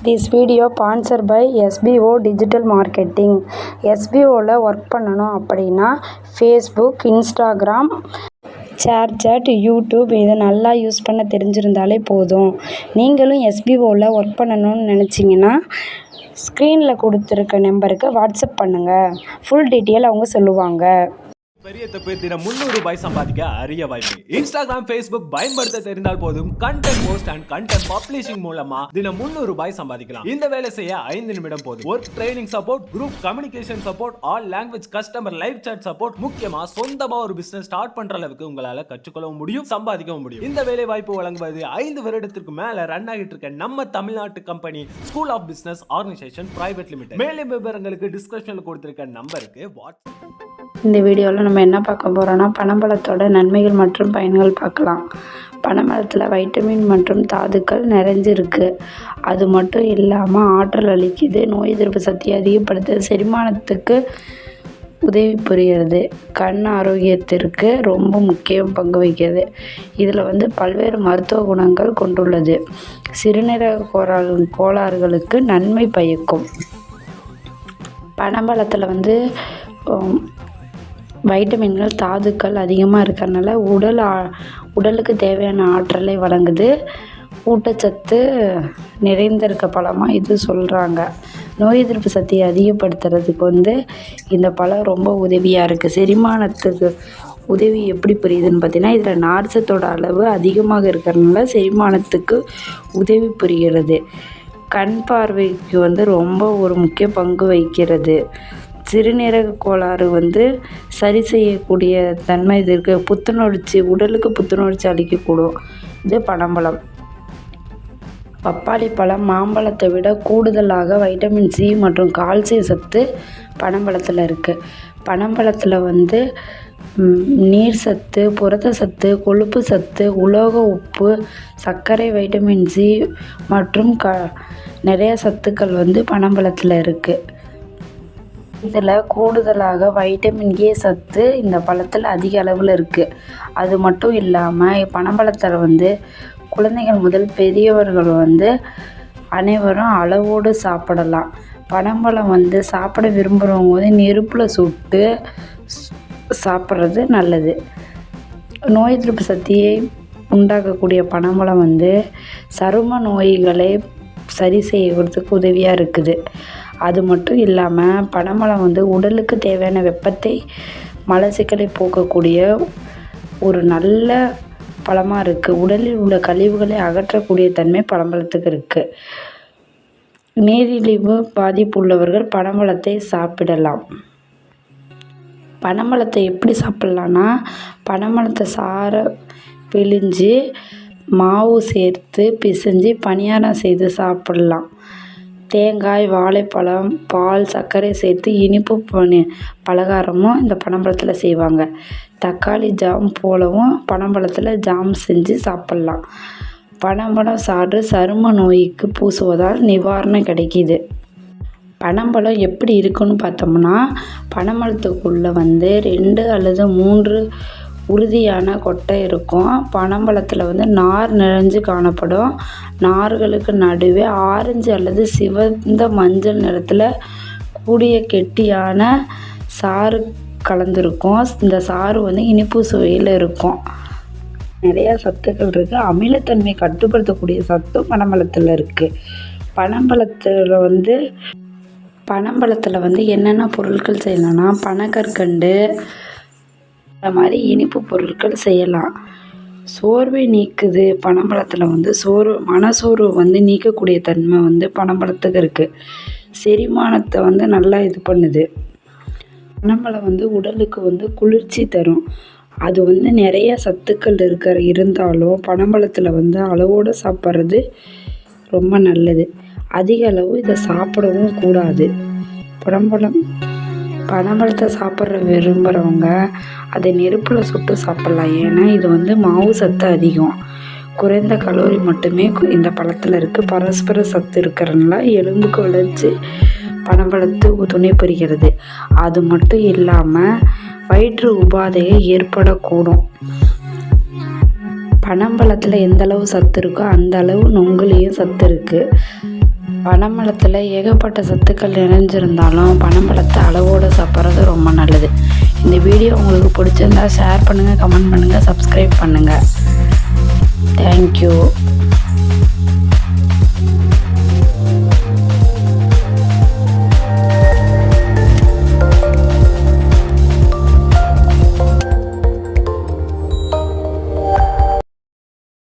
This video sponsored by SBO Digital Marketing. SBOவில் work பண்ணணும் அப்படின்னா ஃபேஸ்புக், இன்ஸ்டாகிராம், ஷேர்சாட், யூடியூப் இதை நல்லா யூஸ் பண்ண தெரிஞ்சிருந்தாலே போதும். நீங்களும் SBOவில் ஒர்க் பண்ணணும்னு நினச்சிங்கன்னா ஸ்க்ரீனில் கொடுத்துருக்க நம்பருக்கு வாட்ஸ்அப் பண்ணுங்கள். ஃபுல் டீட்டெயில் அவங்க சொல்லுவாங்க. பெரிய தப்பு. தினம் 300 ரூபாய் சம்பாதிக்க அரிய வாய்ப்பு. இன்ஸ்டாகிராம், ஃபேஸ்புக் பயன்படுத்த தெரிந்தால் போதும் content post and content publishing மூலமா தினம் 300 ரூபாய் சம்பாதிக்கலாம். இந்த வேலை செய்ய 5 நிமிடம் போதும். Work training support, group communication support, all language customer live chat support, முக்கியமா சொந்தமா ஒரு பிசினஸ் ஸ்டார்ட் பண்ற அளவுக்கு உங்களால கற்றுக்கொள்ளவும் முடியும், சம்பாதிக்கவும் முடியும். இந்த வேலை வாய்ப்பு வழங்குவது 5 வருடத்திற்கு மேல ரன் ஆகிட்டு இருக்க நம்ம தமிழ்நாட்டு company school of business organisation private limited. மேலும் விவரங்களுக்கு டிஸ்கிரிப்ஷன்ல கொடுத்திருக்க நம்பருக்கு வாட்ஸ்அப். இந்த வீடியோவில் நம்ம என்ன பார்க்க போகிறோன்னா பனம்பழத்தோட நன்மைகள் மற்றும் பயன்கள் பார்க்கலாம். பனம்பழத்தில் வைட்டமின் மற்றும் தாதுக்கள் நிறைஞ்சிருக்கு. அது மட்டும் இல்லாமல் ஆற்றல் அளிக்குது, நோய் எதிர்ப்பு சக்தியை அதிகப்படுத்துது, செரிமானத்துக்கு உதவி புரிகிறது, கண் ஆரோக்கியத்திற்கு ரொம்ப முக்கிய பங்கு வகிக்கிறது. இதில் பல்வேறு மருத்துவ குணங்கள் கொண்டுள்ளது. சிறுநீரக கோளாறுகளுக்கு நன்மை பயக்கும். பனம்பழத்தில் வைட்டமின்கள், தாதுக்கள் அதிகமாக இருக்கிறதுனால உடலுக்கு தேவையான ஆற்றலை வழங்குது. ஊட்டச்சத்து நிறைந்திருக்க பழமாக இது சொல்கிறாங்க. நோய் எதிர்ப்பு சக்தியை அதிகப்படுத்துறதுக்கு இந்த பழம் ரொம்ப உதவியாக இருக்குது. செரிமானத்துக்கு உதவி எப்படி புரியுதுன்னு பார்த்தீங்கன்னா, இதில் நார்ச்சத்தோட அளவு அதிகமாக இருக்கிறதுனால செரிமானத்துக்கு உதவி புரிகிறது. கண் பார்வைக்கு ரொம்ப ஒரு முக்கிய பங்கு வகிக்கிறது. சிறுநீரக கோளாறு சரி செய்யக்கூடிய தன்மை இது இருக்குது. புத்துணர்ச்சி, உடலுக்கு புத்துணர்ச்சி அளிக்கக்கூடும் இது பனம்பழம். பப்பாளி பழம் மாம்பழத்தை விட கூடுதலாக வைட்டமின் சி மற்றும் கால்சியம் சத்து பனம்பழத்தில் இருக்குது. பனம்பழத்தில் நீர் சத்து, புரத சத்து, கொழுப்பு சத்து, உலோக உப்பு, சர்க்கரை, வைட்டமின் சி மற்றும் நிறைய சத்துக்கள் பனம்பழத்தில் இருக்குது. இதில் கூடுதலாக வைட்டமின் ஏ சத்து இந்த பழத்தில் அதிக அளவில் இருக்குது. அது மட்டும் இல்லாமல் பனம்பழத்தில் குழந்தைகள் முதல் பெரியவர்கள் அனைவரும் அளவோடு சாப்பிடலாம். பனம்பழம் சாப்பிட விரும்புகிறவங்க நெருப்பில் சுட்டு சாப்பிட்றது நல்லது. நோய் எதிர்ப்பு சக்தியை உண்டாக்கக்கூடிய பனம்பழம் சரும நோய்களை சரி செய்யறதுக்கு உதவியாக இருக்குது. அது மட்டும் இல்லாமல் பனம்பழம் உடலுக்கு தேவையான வெப்பத்தை, மலச்சிக்கலை போக்கக்கூடிய ஒரு நல்ல பழமாக இருக்குது. உடலில் உள்ள கழிவுகளை அகற்றக்கூடிய தன்மை பனம்பழத்துக்கு இருக்குது. நீரிழிவு பாதிப்பு உள்ளவர்கள் பனம்பழத்தை சாப்பிடலாம். பனம்பழத்தை எப்படி சாப்பிட்லான்னா, பனம்பழத்தை சாறை பிழிஞ்சு மாவு சேர்த்து பிசைஞ்சு பணியாரம் செய்து சாப்பிடலாம். தேங்காய், வாழைப்பழம், பால், சர்க்கரை சேர்த்து இனிப்பு பலகாரமும் இந்த பனம்பழத்தில் செய்வாங்க. தக்காளி ஜாம் போலவும் பனம்பழத்தில் ஜாம் செஞ்சு சாப்பிட்லாம். பனம்பழம் சாறு சரும நோய்க்கு பூசுவதால் நிவாரணம் கிடைக்கிது. பனம்பழம் எப்படி இருக்குன்னு பார்த்தோம்னா, பனம்பழத்துக்குள்ளே 2 அல்லது 3 உறுதியான கொட்டை இருக்கும். பனம்பழத்தில் நார் நிறைஞ்சு காணப்படும். நார்களுக்கு நடுவே ஆரஞ்சு அல்லது சிவந்த மஞ்சள் நிறத்தில் கூடிய கெட்டியான சாறு கலந்துருக்கும். இந்த சாறு இனிப்பு சுவையில் இருக்கும். நிறையா சத்துக்கள் இருக்குது. அமிலத்தன்மை கட்டுப்படுத்தக்கூடிய சத்தும் பனம்பழத்தில் இருக்குது. பனம்பழத்தில் என்னென்ன பொருட்கள் செய்யலாம்னா, பனக்கற்கண்டு இந்த மாதிரி இனிப்பு பொருட்கள் செய்யலாம். சோர்வை நீக்குது. பனம்பழத்தில் மனசோர்வு நீக்கக்கூடிய தன்மை பனம்பழத்துக்கு இருக்குது. செரிமானத்தை நல்லா இது பண்ணுது. பனம்பழம் உடலுக்கு குளிர்ச்சி தரும். அது நிறைய சத்துக்கள் இருந்தாலும் பனம்பழத்தில் அளவோடு சாப்பிட்றது ரொம்ப நல்லது. அதிக அளவு இதை சாப்பிடவும் கூடாது. பனம்பழத்தை சாப்பிட்ற விரும்புகிறவங்க அதை நெருப்பில் சுட்டு சாப்பிட்லாம். ஏன்னா இது மாவு சத்து அதிகம், குறைந்த கலோரி மட்டுமே இந்த பழத்தில் இருக்குது. பரஸ்பர சத்து இருக்கிறதுனால எலும்புக்கு வளர்ச்சி பனம்பழத்து துணை புரிகிறது. அது மட்டும் இல்லாமல் வயிற்று உபாதையை ஏற்படக்கூடும். பனம்பழத்தில் எந்தளவு சத்து இருக்கோ அந்த அளவு நொங்குலேயும் சத்து இருக்குது. பனைமரத்தில் ஏகப்பட்ட சத்துக்கள் நிறைஞ்சிருந்தாலும் பனைமரத்தை அளவோடு சாப்பிட்றது ரொம்ப நல்லது. இந்த வீடியோ உங்களுக்கு பிடிச்சிருந்தா ஷேர் பண்ணுங்கள், கமெண்ட் பண்ணுங்கள், சப்ஸ்கிரைப் பண்ணுங்கள். தேங்க்யூ.